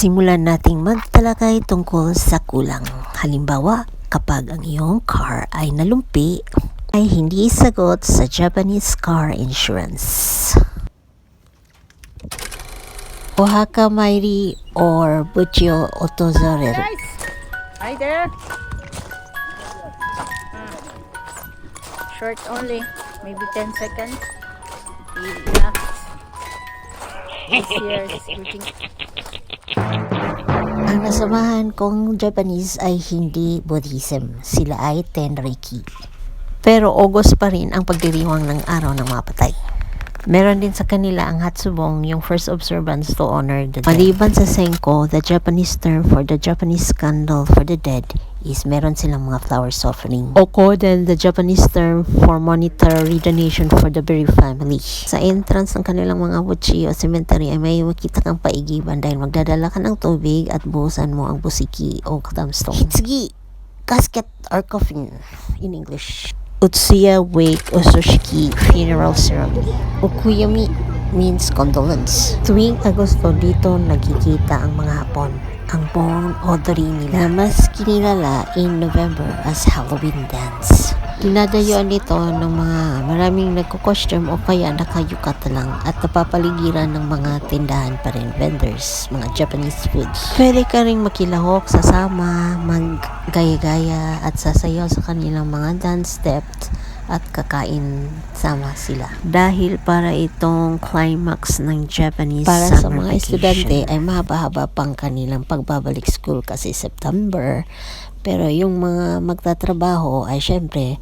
Simulan nating magtalakay tungkol sa kulang. Halimbawa, kapag ang iyong car ay nalumpi, ay hindi sagot sa Japanese car insurance. Ohaka mairi or buchi o otozareru. Guys, hi there. Short only, maybe 10 seconds. Yeah. This year is looking. Ang nasamahan kong Japanese ay hindi Buddhism. Sila ay Tenriki. Pero August pa rin ang pagdiriwang ng araw ng mga patay. Meron din sa kanila ang Hatsubong, yung first observance to honor the dead. Maliban sa Senko, the Japanese term for the Japanese candle for the dead is meron silang mga flowers offering. Oko then the Japanese term for monetary donation for the buried family. Sa entrance ng kanilang mga buchi o cemetery ay may makita kang paigiban dahil magdadala ka ng tubig at buhusan mo ang busiki o tombstone. Hitsugi, casket or coffin in English. Utsuya wake o soshiki funeral ceremony. Ukuyami means condolence. Tuwing Agosto dito nagkikita ang mga Hapon ang Bon Odori nila na mas kinilala in November as Halloween dance. Dinadayuan nito ng mga maraming nagko-costume o kaya nakayukata lang at napapaligiran ng mga tindahan pa rin, vendors, mga Japanese foods. Pwede ka ring makilahok, sasama, maggaya-gaya at sasayaw sa kanilang mga dance steps at kakain sama sila. Dahil para itong climax ng Japanese para sa mga estudyante ay mahaba-haba pang kanilang pagbabalik school kasi September. Pero yung mga magtatrabaho ay syempre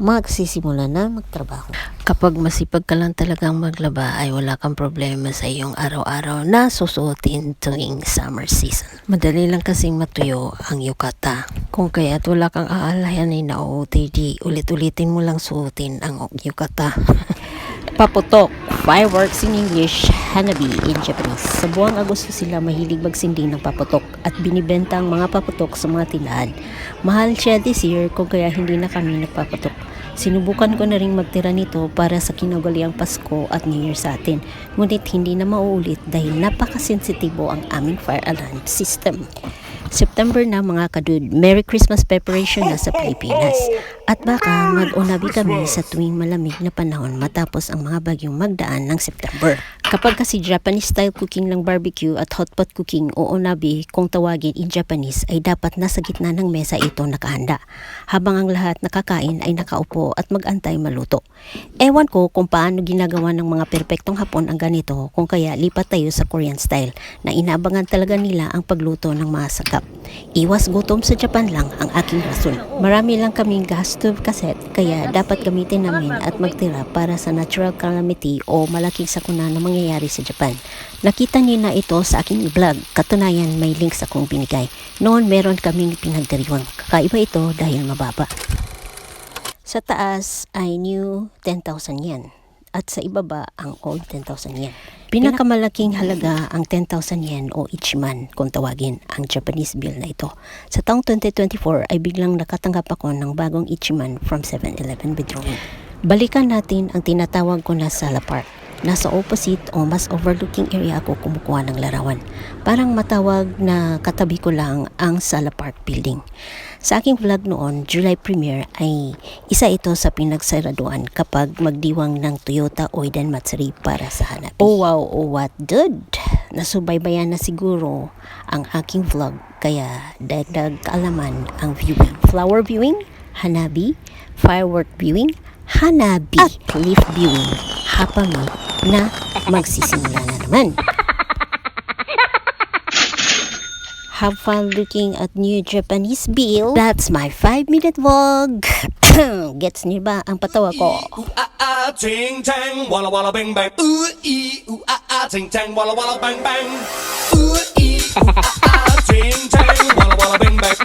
magsisimula na magtrabaho. Kapag masipag ka lang talagang maglaba ay wala kang problema sa iyong araw-araw na susuotin tuwing summer season. Madali lang kasing matuyo ang yukata. Kung kaya't wala kang aalayan ay na-OOTD, ulit-ulitin mo lang suotin ang yukata. Paputok, fireworks in English, hanabi in Japanese. Sa buwang Agosto sila mahilig magsindi ng paputok at binibenta ang mga paputok sa mga tindahan. Mahal siya this year kung kaya hindi na kami nagpaputok. Sinubukan ko na rin magtira nito para sa kinagaliang Pasko at New Year sa atin. Ngunit hindi na mauulit dahil napakasensitibo ang aming fire alarm system. September na mga kadud, Merry Christmas preparation na sa Pilipinas. At baka mag-unabi kami sa tuwing malamig na panahon matapos ang mga bagyong magdaan ng September. Kapag kasi Japanese style cooking ng barbecue at hot pot cooking o unabi kung tawagin in Japanese ay dapat nasa gitna ng mesa ito nakahanda. Habang ang lahat nakakain ay nakaupo at mag-antay maluto. Ewan ko kung paano ginagawa ng mga perpektong Hapon ang ganito kung kaya lipat tayo sa Korean style na inaabangan talaga nila ang pagluto ng mga sakap. Iwas gutom sa Japan lang ang aking rason. Marami lang kaming gas stove cassette kaya dapat gamitin namin at magtira para sa natural calamity o malaking sakuna na mangyayari sa Japan. Nakita niyo na ito sa aking vlog. Katunayan may links akong binigay. Noon meron kaming pinagdiriwang. Kakaiba ito dahil mababa. Sa taas ay new 10,000 yen at sa ibaba ang old 10,000 yen. Pinakamalaking halaga ang 10,000 yen o ichiman kung tawagin ang Japanese bill na ito. Sa taong 2024 ay biglang nakatanggap ako ng bagong ichiman from 7-Eleven withdrawing. Balikan natin ang tinatawag ko na Sala Park. Nasa opposite o mas overlooking area ako kumukuha ng larawan. Parang matawag na katabi ko lang ang Sala Park building. Sa aking vlog noon, July premiere ay isa ito sa pinagsaraduan kapag magdiwang ng Toyota Oiden Matsuri para sa Hanabi. Oh wow, oh what dude! Nasubaybayan na siguro ang aking vlog kaya dagdag kaalaman ang viewing. Flower viewing, Hanabi, firework viewing, Hanabi, at leaf viewing. Hapami na magsisimula na naman. Have fun looking at new Japanese bill. That's my 5-minute vlog. Gets niyo ba ang patawa ko? Ting tang, walla walla bang bang. Ting tang, walla walla bang bang. Ting tang, walla walla bang bang.